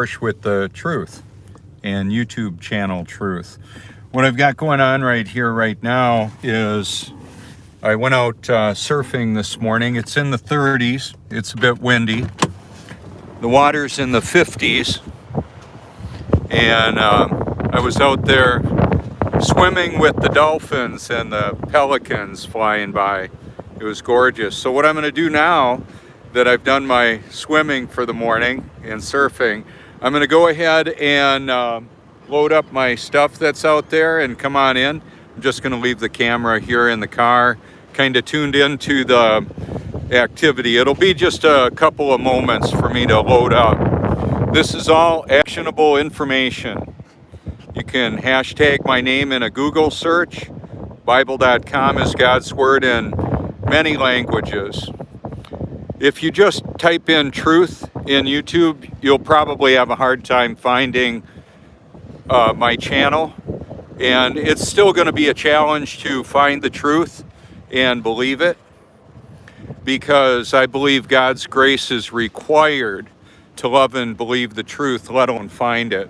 with the truth and YouTube channel truth. What I've got going on right here right now is I went out surfing this morning. It's in the 30s. It's a bit windy. The water's in the 50s. And I was out there swimming with the dolphins and the pelicans flying by. It was gorgeous. So what I'm going to do now that I've done my swimming for the morning and surfing, I'm going to go ahead and load up my stuff that's out there and come on in. I'm just going to leave the camera here in the car, kind of tuned into the activity. It'll be just a couple of moments for me to load up. This is all actionable information. You can hashtag my name in a Google search. Bible.com is God's Word in many languages. If you just type in truth in YouTube, you'll probably have a hard time finding my channel. And it's still going to be a challenge to find the truth and believe it, because I believe God's grace is required to love and believe the truth, let alone find it.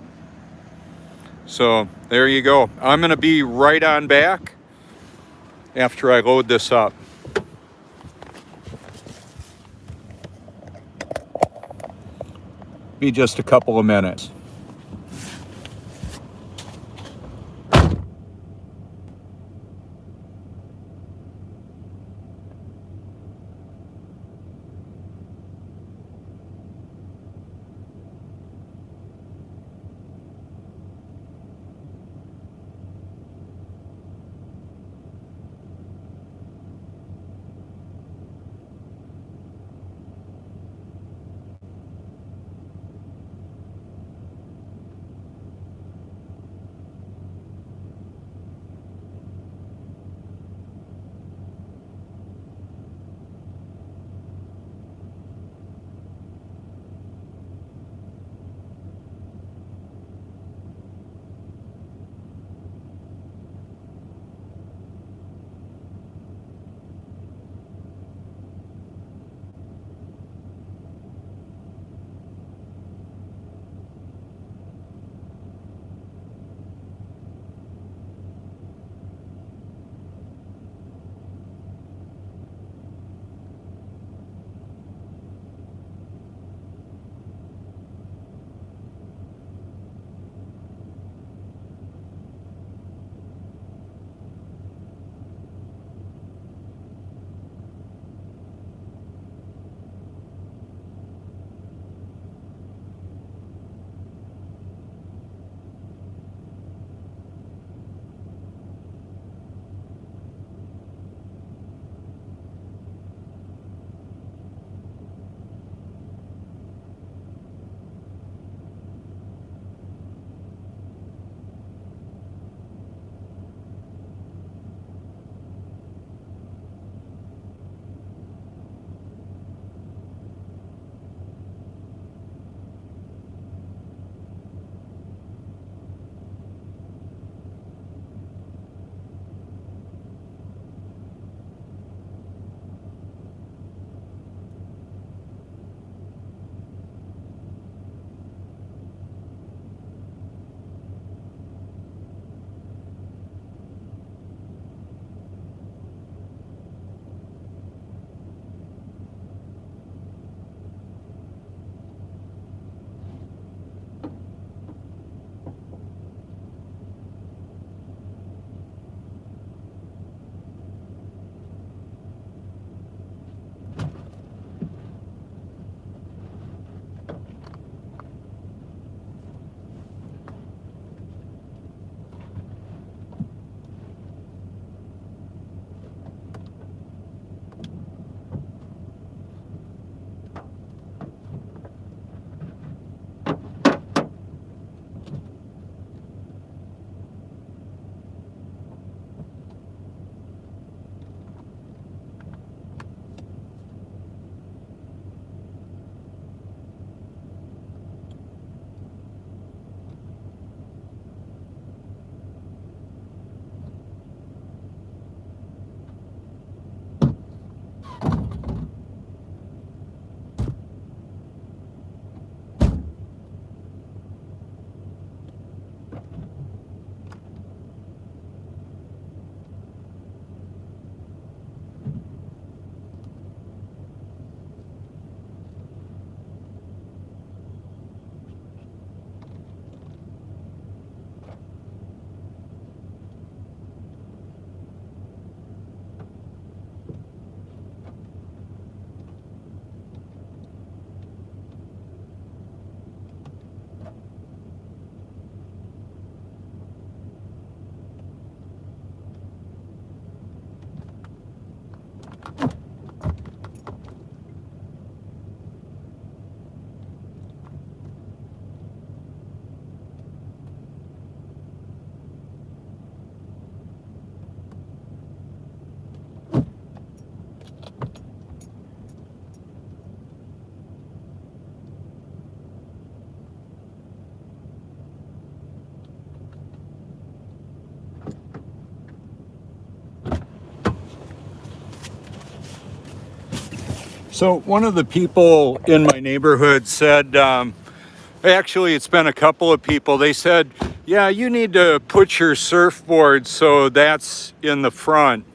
So there you go. I'm going to be right on back after I load this up. Be just a couple of minutes. So one of the people in my neighborhood said, actually it's been a couple of people, they said, yeah, you need to put your surfboard so that's in the front.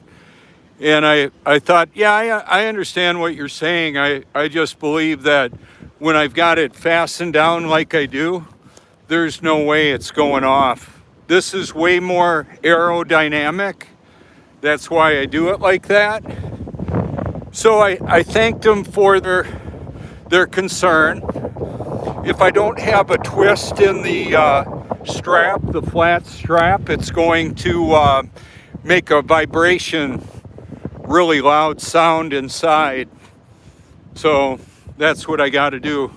And I thought, yeah, I understand what you're saying. I just believe that when I've got it fastened down like I do, there's no way it's going off. This is way more aerodynamic. That's why I do it like that. So I thanked them for their concern. If I don't have a twist in the strap, the flat strap, it's going to make a vibration, really loud sound inside. So that's what I got to do.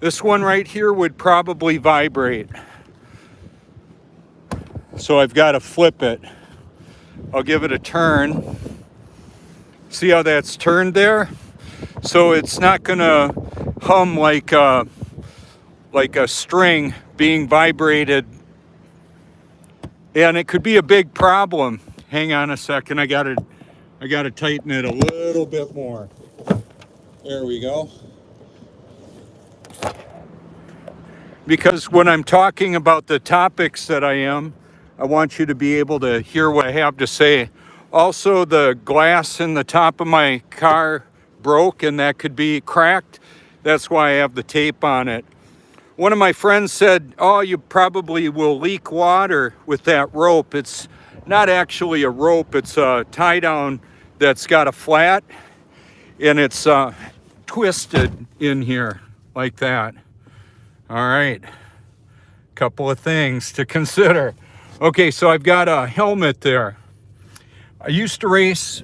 This one right here would probably vibrate. So I've got to flip it. I'll give it a turn. See how that's turned there? So it's not gonna hum like a string being vibrated. And it could be a big problem. Hang on a second, I gotta tighten it a little bit more. There we go. Because when I'm talking about the topics that I want you to be able to hear what I have to say. Also, the glass in the top of my car broke and that could be cracked. That's why I have the tape on it. One of my friends said, oh, you probably will leak water with that rope. It's not actually a rope, it's a tie down that's got a flat and it's twisted in here like that. All right, couple of things to consider. Okay, so I've got a helmet there. I used to race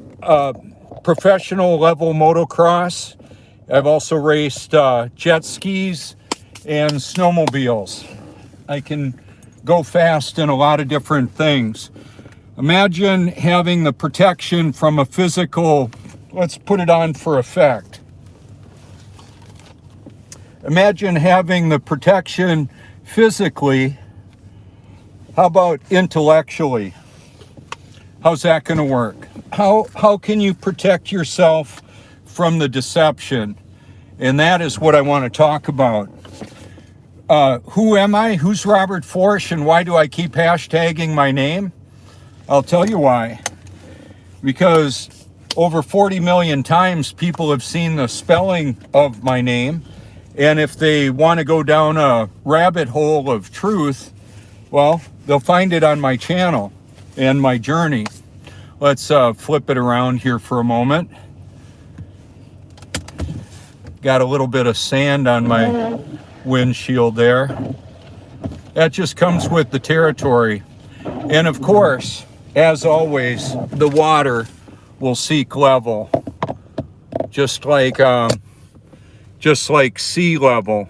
professional level motocross. I've also raced jet skis and snowmobiles. I can go fast in a lot of different things. Imagine having the protection from a physical, let's put it on for effect. Imagine having the protection physically. How about intellectually? How's that going to work? How can you protect yourself from the deception? And that is what I want to talk about. Who am I? Who's Robert Forsch, and why do I keep hashtagging my name? I'll tell you why. Because over 40 million times people have seen the spelling of my name, and if they want to go down a rabbit hole of truth, well, they'll find it on my channel and my journey. Let's flip it around here for a moment. Got a little bit of sand on my windshield there. That just comes with the territory. And of course, as always, the water will seek level, just like sea level.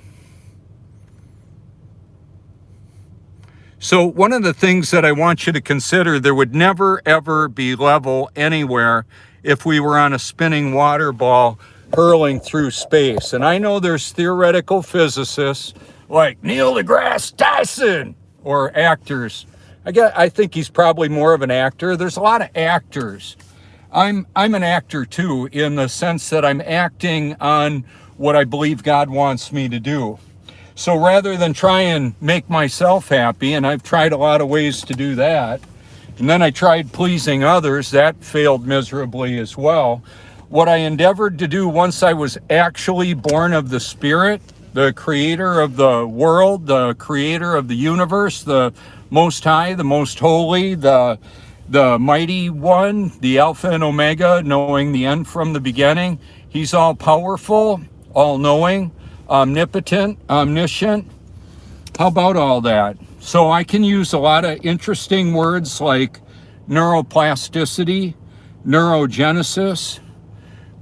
So one of the things that I want you to consider, there would never ever be level anywhere if we were on a spinning water ball hurling through space. And I know there's theoretical physicists like Neil deGrasse Tyson, or actors. I think he's probably more of an actor. There's a lot of actors. I'm an actor too, in the sense that I'm acting on what I believe God wants me to do. So rather than try and make myself happy, and I've tried a lot of ways to do that, and then I tried pleasing others, that failed miserably as well. What I endeavored to do once I was actually born of the Spirit, the creator of the world, the creator of the universe, the Most High, the Most Holy, the Mighty One, the Alpha and Omega, knowing the end from the beginning. He's all powerful, all knowing, omnipotent, omniscient. How about all that? So I can use a lot of interesting words like neuroplasticity, neurogenesis.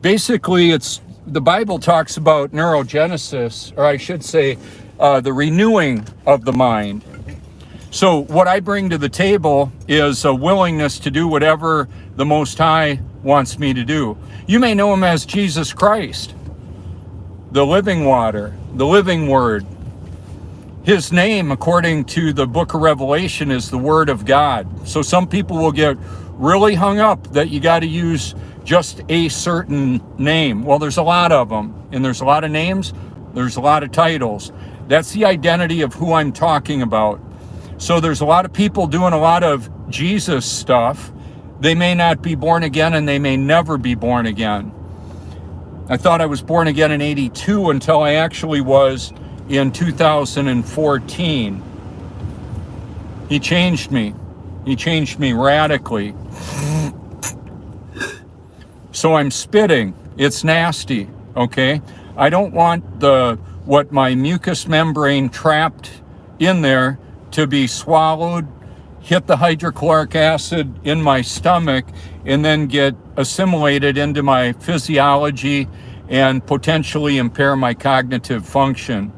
Basically, the Bible talks about neurogenesis, or I should say, the renewing of the mind. So what I bring to the table is a willingness to do whatever the Most High wants me to do. You may know him as Jesus Christ, the living water, the living word. His name, according to the book of Revelation, is the Word of God. So some people will get really hung up that you got to use just a certain name. Well, there's a lot of them, and there's a lot of names, there's a lot of titles. That's the identity of who I'm talking about. So there's a lot of people doing a lot of Jesus stuff. They may not be born again, and they may never be born again. I thought I was born again in 82 until I actually was in 2014. He changed me. He changed me radically. So I'm spitting. It's nasty, okay? I don't want what my mucous membrane trapped in there to be swallowed, hit the hydrochloric acid in my stomach, and then get assimilated into my physiology and potentially impair my cognitive function.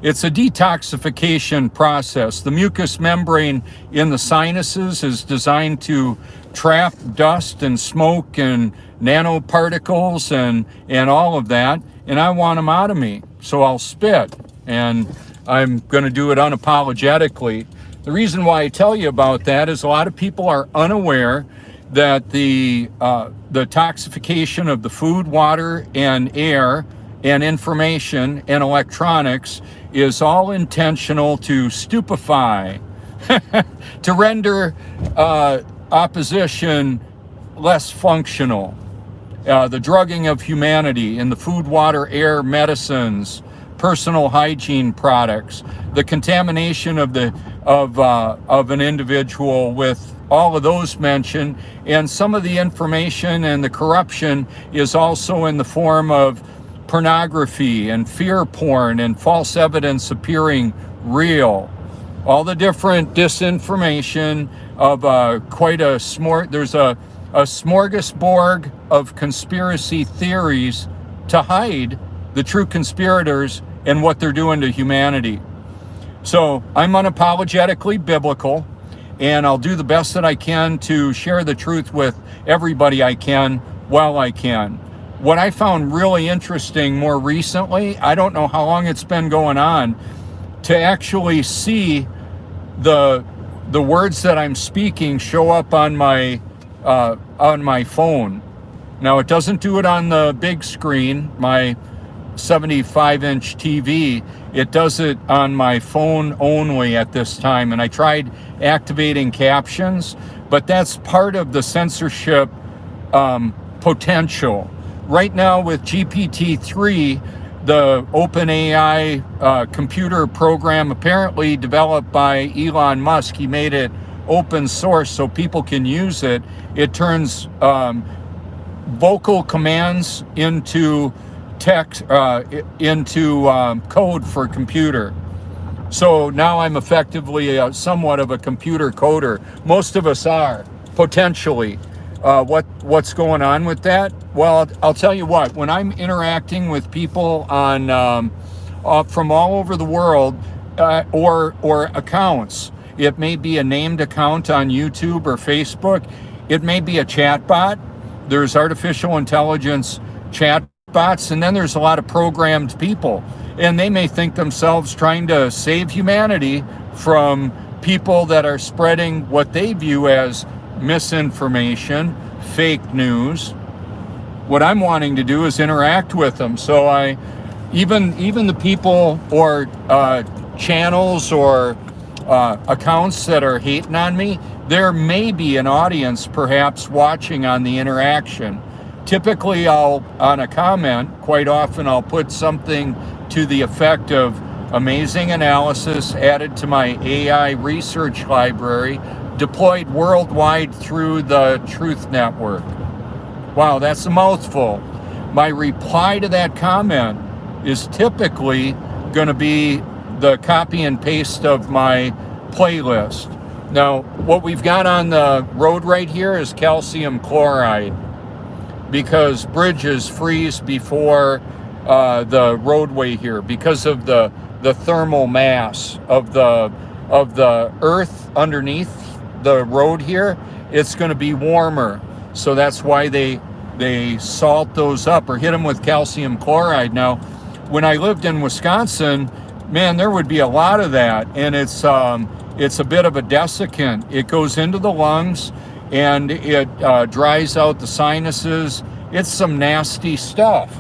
It's a detoxification process. The mucous membrane in the sinuses is designed to trap dust and smoke and nanoparticles and all of that, and I want them out of me, so I'll spit, and I'm going to do it unapologetically. The reason why I tell you about that is a lot of people are unaware that the toxification of the food, water, and air, and information and electronics is all intentional to stupefy, to render opposition less functional. The drugging of humanity in the food, water, air, medicines, personal hygiene products, the contamination of an individual with all of those mentioned, and some of the information and the corruption is also in the form of pornography and fear porn and false evidence appearing real. All the different disinformation of there's a smorgasbord of conspiracy theories to hide the true conspirators and what they're doing to humanity. So I'm unapologetically biblical, and I'll do the best that I can to share the truth with everybody I can while I can. What I found really interesting more recently, I don't know how long it's been going on, to actually see the words that I'm speaking show up on my phone. Now, it doesn't do it on the big screen, my 75-inch TV. It does it on my phone only at this time, and I tried activating captions, but that's part of the censorship potential. Right now with GPT-3, the OpenAI computer program apparently developed by Elon Musk, he made it open source so people can use it. It turns vocal commands into text, into code for computer. So now I'm effectively somewhat of a computer coder. Most of us are, potentially. What's going on with that? Well, I'll tell you what, when I'm interacting with people on from all over the world, or accounts, it may be a named account on YouTube or Facebook, it may be a chatbot. There's artificial intelligence chatbots, and then there's a lot of programmed people, and they may think themselves trying to save humanity from people that are spreading what they view as misinformation, fake news. What I'm wanting to do is interact with them. So even the people or channels or accounts that are hating on me, there may be an audience perhaps watching on the interaction. Typically, on a comment, quite often I'll put something to the effect of amazing analysis added to my AI research library, deployed worldwide through the Truth Network. Wow, that's a mouthful. My reply to that comment is typically going to be the copy and paste of my playlist. Now, what we've got on the road right here is calcium chloride, because bridges freeze before the roadway here because of the thermal mass of the earth underneath the road here. It's going to be warmer, so that's why they salt those up or hit them with calcium chloride. Now, when I lived in Wisconsin, man, there would be a lot of that, and it's a bit of a desiccant. It goes into the lungs, and it dries out the sinuses. It's some nasty stuff.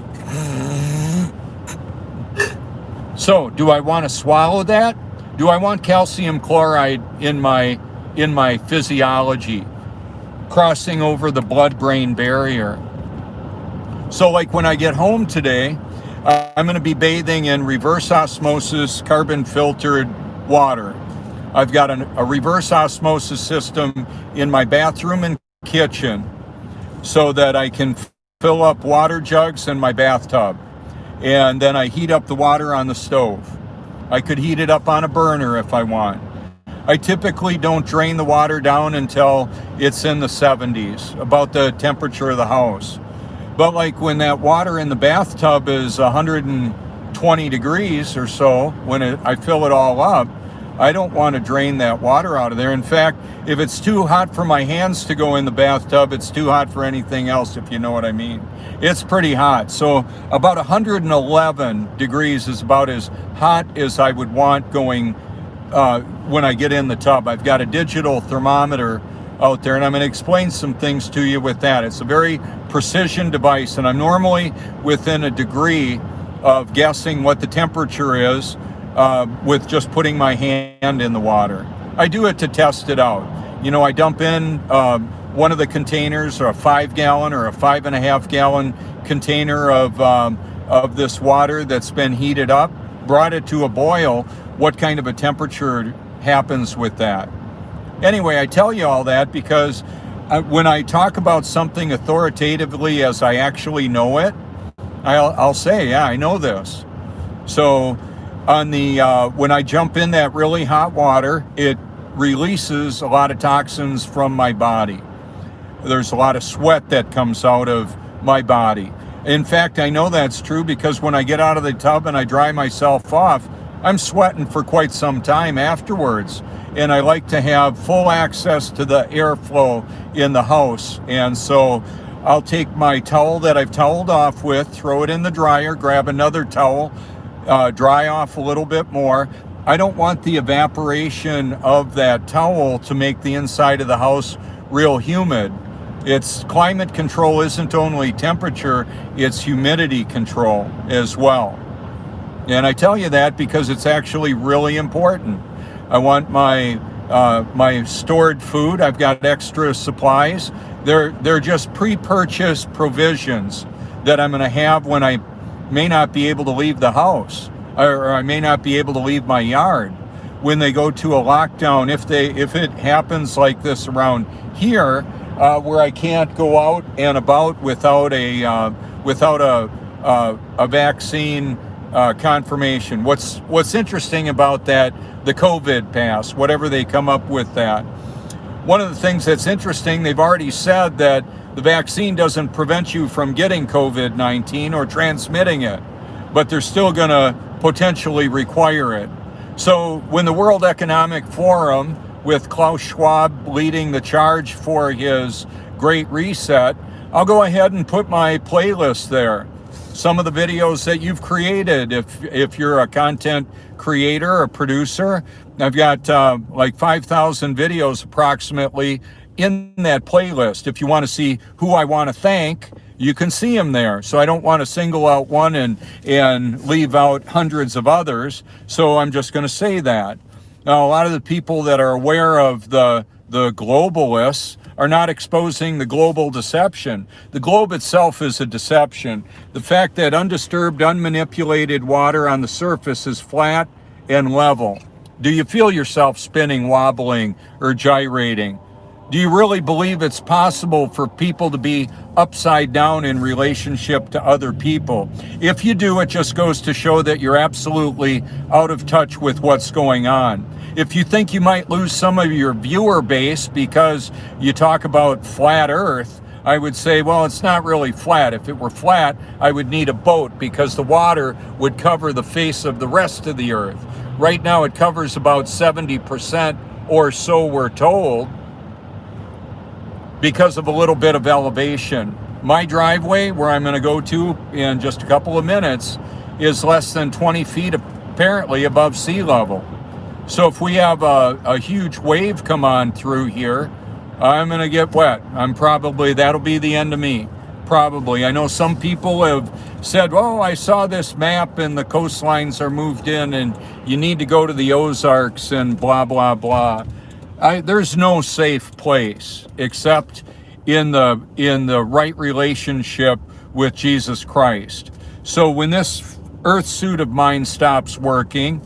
So, do I want to swallow that? Do I want calcium chloride in my physiology, crossing over the blood-brain barrier? So, like when I get home today, I'm going to be bathing in reverse osmosis, carbon-filtered water. I've got a reverse osmosis system in my bathroom and kitchen so that I can fill up water jugs in my bathtub. And then I heat up the water on the stove. I could heat it up on a burner if I want. I typically don't drain the water down until it's in the 70s, about the temperature of the house. But like when that water in the bathtub is 120 degrees or so, when I fill it all up, I don't want to drain that water out of there. In fact, if it's too hot for my hands to go in the bathtub, it's too hot for anything else, if you know what I mean. It's pretty hot. So about 111 degrees is about as hot as I would want going when I get in the tub. I've got a digital thermometer out there, and I'm going to explain some things to you with that. It's a very precision device, and I'm normally within a degree of guessing what the temperature is with just putting my hand in the water. I do it to test it out. You know, I dump in one of the containers, or a 5-gallon or a 5.5-gallon container of this water that's been heated up, brought it to a boil. What kind of a temperature happens with that? Anyway, I tell you all that because when I talk about something authoritatively as I actually know it, I'll say, yeah, I know this. So on the when I jump in that really hot water, it releases a lot of toxins from my body. There's a lot of sweat that comes out of my body. In fact, I know that's true because when I get out of the tub and I dry myself off, I'm sweating for quite some time afterwards. And I like to have full access to the airflow in the house. And so I'll take my towel that I've toweled off with, throw it in the dryer, grab another towel, dry off a little bit more. I don't want the evaporation of that towel to make the inside of the house real humid. It's climate control isn't only temperature, it's humidity control as well. And I tell you that because it's actually really important. I want my my stored food. I've got extra supplies. They're just pre-purchased provisions that I'm going to have when I may not be able to leave the house, or I may not be able to leave my yard. When they go to a lockdown, if it happens like this around here, where I can't go out and about without a vaccine confirmation. What's interesting about that, the COVID pass, whatever they come up with that. One of the things that's interesting, they've already said that the vaccine doesn't prevent you from getting COVID-19 or transmitting it, but they're still going to potentially require it. So when the World Economic Forum, with Klaus Schwab leading the charge for his Great Reset, I'll go ahead and put my playlist there. Some of the videos that you've created, if you're a content creator or producer, I've got like 5,000 videos approximately in that playlist. If you want to see who I want to thank, you can see them there. So I don't want to single out one and leave out hundreds of others. So I'm just going to say that. Now, a lot of the people that are aware of the globalists are not exposing the global deception. The globe itself is a deception. The fact that undisturbed, unmanipulated water on the surface is flat and level. Do you feel yourself spinning, wobbling, or gyrating? Do you really believe it's possible for people to be upside down in relationship to other people? If you do, it just goes to show that you're absolutely out of touch with what's going on. If you think you might lose some of your viewer base because you talk about flat Earth, I would say, well, it's not really flat. If it were flat, I would need a boat because the water would cover the face of the rest of the Earth. Right now, it covers about 70% or so, we're told, because of a little bit of elevation. My driveway, where I'm going to go to in just a couple of minutes, is less than 20 feet apparently above sea level. So if we have a huge wave come on through here, I'm going to get wet. That'll be the end of me. Probably. I know some people have said, oh, I saw this map and the coastlines are moved in and you need to go to the Ozarks and blah, blah, blah. There's no safe place except in the right relationship with Jesus Christ. So when this earth suit of mine stops working,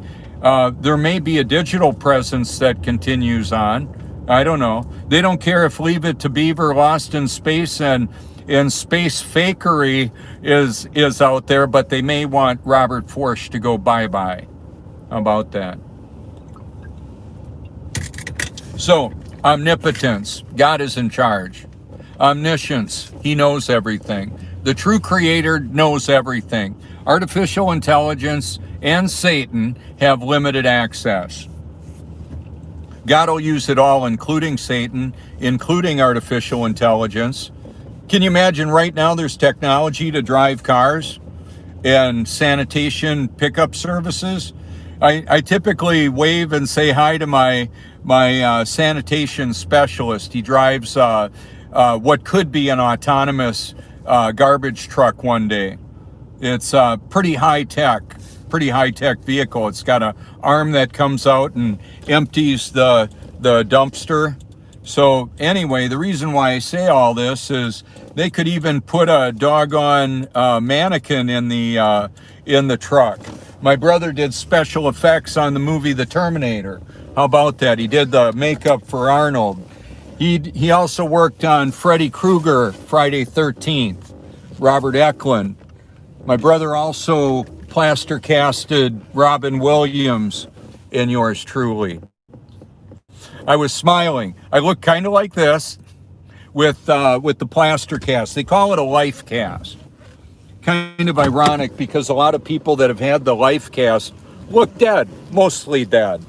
there may be a digital presence that continues on. I don't know. They don't care if Leave It to Beaver, Lost in Space, and space fakery is out there, but they may want Robert Forsch to go bye-bye. How about that? So, omnipotence, God is in charge. Omniscience, he knows everything. The true creator knows everything. Artificial intelligence and Satan have limited access. God will use it all, including Satan, including artificial intelligence. Can you imagine right now there's technology to drive cars and sanitation pickup services? I typically wave and say hi to my sanitation specialist. He drives what could be an autonomous garbage truck one day. It's pretty high tech vehicle. It's got an arm that comes out and empties the dumpster. So anyway, the reason why I say all this is they could even put a doggone mannequin in the truck. My brother did special effects on the movie The Terminator. How about that? He did the makeup for Arnold. He also worked on Freddy Krueger, Friday 13th, Robert Englund. My brother also plaster casted Robin Williams in yours truly. I was smiling. I look kind of like this with the plaster cast. They call it a life cast. Kind of ironic because a lot of people that have had the life cast look dead, mostly dead.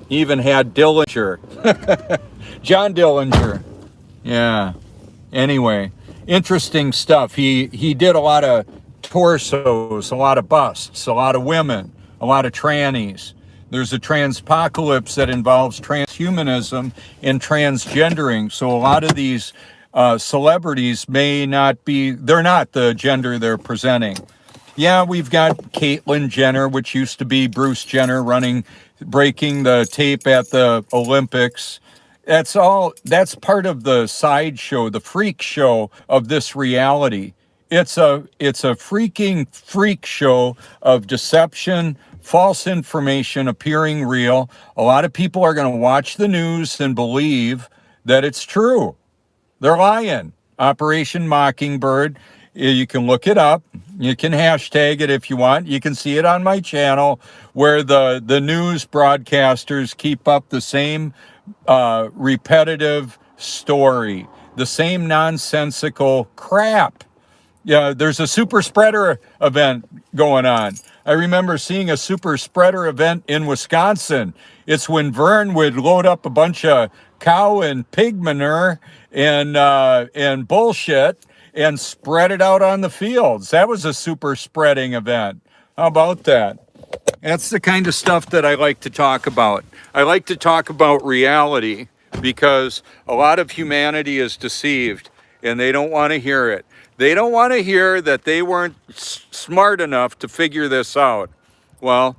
He even had Dillinger, John Dillinger. Yeah. Anyway, interesting stuff. He did a lot of torsos, a lot of busts, a lot of women, a lot of trannies. There's a transpocalypse that involves transhumanism and transgendering. So a lot of these celebrities may not be, they're not the gender they're presenting. Yeah, we've got Caitlyn Jenner, which used to be Bruce Jenner, breaking the tape at the Olympics. That's part of the sideshow, the freak show of this reality. It's a freaking freak show of deception, false information appearing real. A lot of people are going to watch the news and believe that it's true. They're lying. Operation Mockingbird. You can look it up. You can hashtag it if you want. You can see it on my channel where the news broadcasters keep up the same repetitive story, the same nonsensical crap. Yeah, there's a super spreader event going on. I remember seeing a super spreader event in Wisconsin. It's when Vern would load up a bunch of cow and pig manure and bullshit and spread it out on the fields. That was a super spreading event. How about that? That's the kind of stuff that I like to talk about. I like to talk about reality because a lot of humanity is deceived and they don't want to hear it. They don't want to hear that they weren't smart enough to figure this out. Well,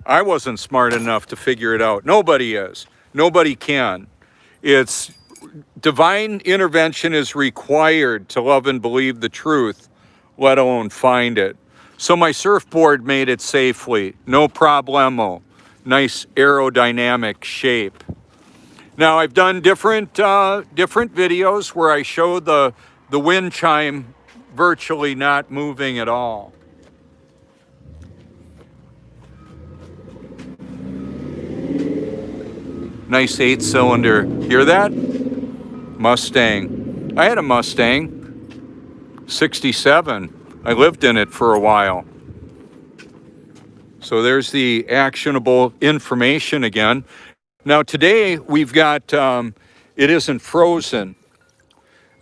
I wasn't smart enough to figure it out. Nobody is. Nobody can. It's divine intervention is required to love and believe the truth, let alone find it. So my surfboard made it safely. No problemo. Nice aerodynamic shape. Now I've done different videos where I show the wind chime virtually not moving at all. Nice 8-cylinder. Hear that? Mustang. I had a Mustang, 67. I lived in it for a while. So there's the actionable information again. Now today we've got, it isn't frozen.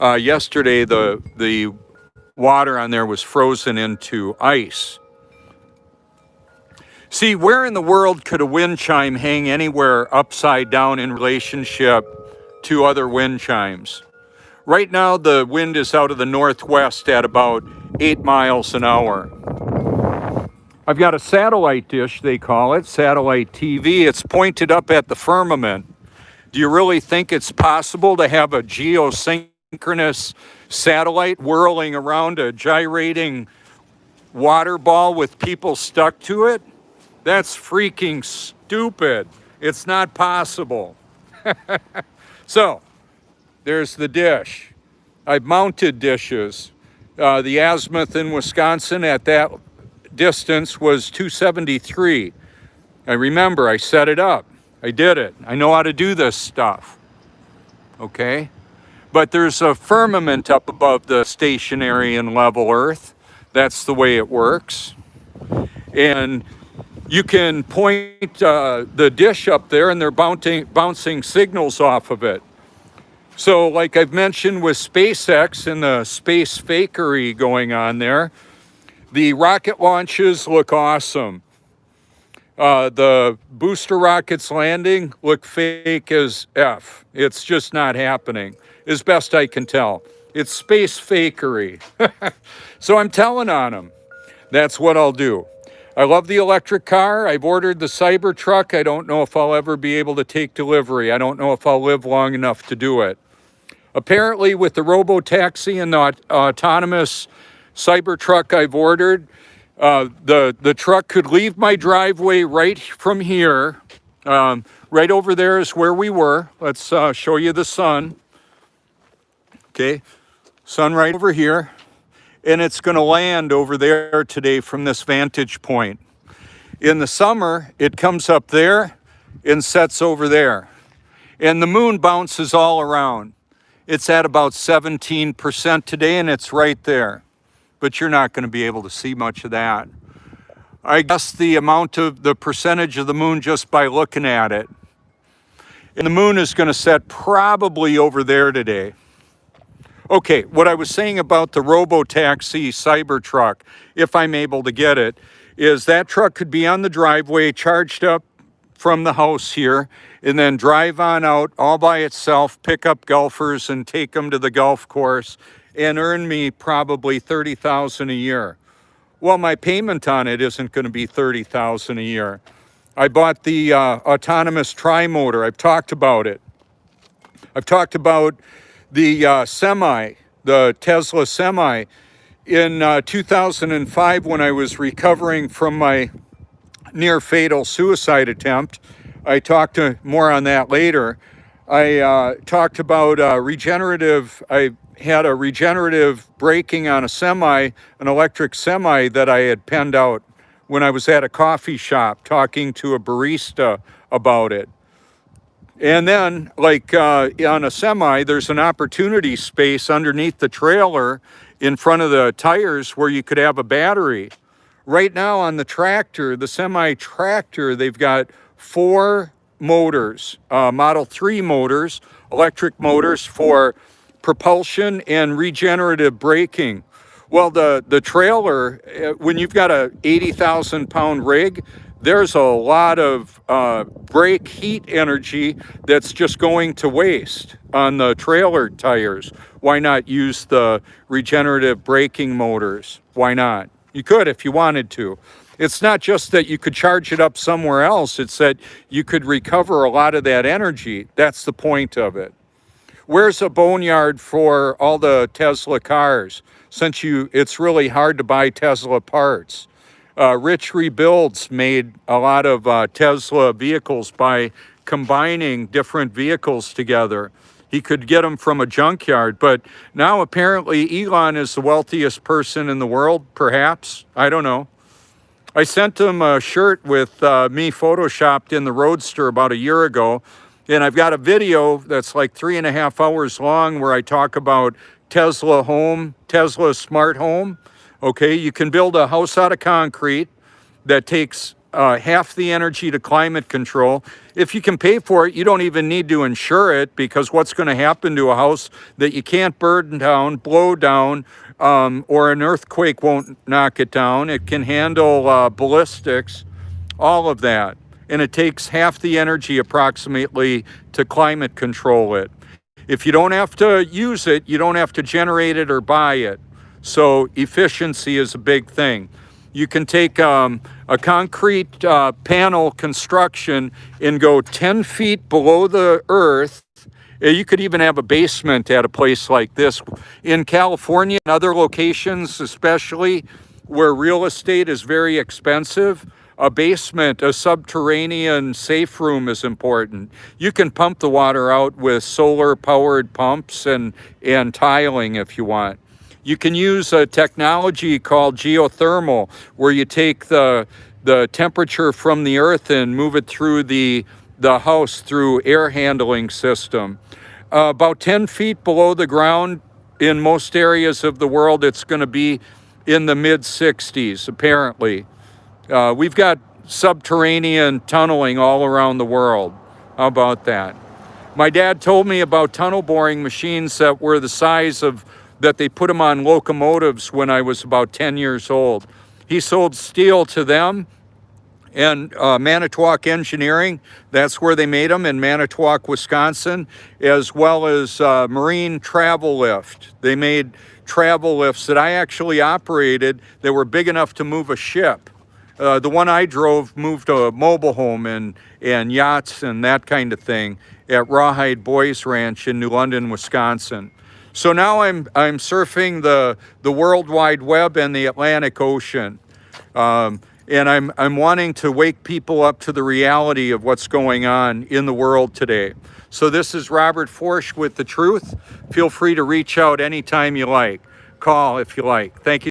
Yesterday the water on there was frozen into ice. See, where in the world could a wind chime hang anywhere upside down in relationship to other wind chimes. Right now, the wind is out of the northwest at about 8 miles an hour. I've got a satellite dish, they call it, satellite TV. It's pointed up at the firmament. Do you really think it's possible to have a geosynchronous satellite whirling around a gyrating water ball with people stuck to it? That's freaking stupid. It's not possible. So, there's the dish. I've mounted dishes. The azimuth in Wisconsin at that distance was 273. I remember I set it up. I did it. I know how to do this stuff. Okay? But there's a firmament up above the stationary and level Earth. That's the way it works. And you can point the dish up there and they're bouncing signals off of it. So like I've mentioned with SpaceX and the space fakery going on there, the rocket launches look awesome. The booster rockets landing look fake as F. It's just not happening, as best I can tell. It's space fakery. So I'm telling on them. That's what I'll do. I love the electric car. I've ordered the Cybertruck. I don't know if I'll ever be able to take delivery. I don't know if I'll live long enough to do it. Apparently with the robo-taxi and the autonomous Cybertruck I've ordered, the truck could leave my driveway right from here. Right over there is where we were. Let's show you the sun. Okay, sun right over here. And it's going to land over there today from this vantage point. In the summer, it comes up there and sets over there. And the moon bounces all around. It's at about 17% today, and it's right there. But you're not going to be able to see much of that. I guess the amount of the percentage of the moon just by looking at it. And the moon is going to set probably over there today. Okay, what I was saying about the robo-taxi Cybertruck, if I'm able to get it, is that truck could be on the driveway, charged up from the house here, and then drive on out all by itself, pick up golfers and take them to the golf course, and earn me probably $30,000 a year. Well, my payment on it isn't going to be $30,000 a year. I bought the autonomous tri-motor. I've talked about it. I've talked about the semi, the Tesla semi. In 2005, when I was recovering from my near fatal suicide attempt, I talked more on that later. I talked about regenerative. I had a regenerative braking on a semi, an electric semi that I had penned out when I was at a coffee shop talking to a barista about it. And then, like on a semi, there's an opportunity space underneath the trailer in front of the tires where you could have a battery. Right now on the tractor, the semi-tractor, they've got 4 motors, Model 3 motors, electric motors for propulsion and regenerative braking. Well, the trailer, when you've got a 80,000 pound rig, there's a lot of brake heat energy that's just going to waste on the trailer tires. Why not use the regenerative braking motors? Why not? You could if you wanted to. It's not just that you could charge it up somewhere else, it's that you could recover a lot of that energy. That's the point of it. Where's a boneyard for all the Tesla cars? Since it's really hard to buy Tesla parts. Rich Rebuilds made a lot of Tesla vehicles by combining different vehicles together. He could get them from a junkyard, but now apparently Elon is the wealthiest person in the world, perhaps. I don't know. I sent him a shirt with me photoshopped in the Roadster about a year ago, and I've got a video that's like 3.5 hours long where I talk about Tesla Home, Tesla Smart Home. Okay, you can build a house out of concrete that takes half the energy to climate control. If you can pay for it, you don't even need to insure it, because what's going to happen to a house that you can't burn down, blow down, or an earthquake won't knock it down? It can handle ballistics, all of that. And it takes half the energy approximately to climate control it. If you don't have to use it, you don't have to generate it or buy it. So efficiency is a big thing. You can take a concrete panel construction and go 10 feet below the earth. You could even have a basement at a place like this. In California and other locations, especially where real estate is very expensive, a basement, a subterranean safe room is important. You can pump the water out with solar powered pumps and tiling if you want. You can use a technology called geothermal, where you take the temperature from the earth and move it through the house through air handling system. About 10 feet below the ground in most areas of the world, it's going to be in the mid 60s, apparently. We've got subterranean tunneling all around the world. How about that? My dad told me about tunnel boring machines that were the size of, that they put them on locomotives when I was about 10 years old. He sold steel to them, and Manitowoc Engineering, that's where they made them, in Manitowoc, Wisconsin, as well as Marine Travel Lift. They made travel lifts that I actually operated that were big enough to move a ship. The one I drove moved a mobile home and yachts and that kind of thing at Rawhide Boys Ranch in New London, Wisconsin. So now I'm surfing the World Wide Web and the Atlantic Ocean. And I'm wanting to wake people up to the reality of what's going on in the world today. So this is Robert Forsch with The Truth. Feel free to reach out anytime you like. Call if you like. Thank you.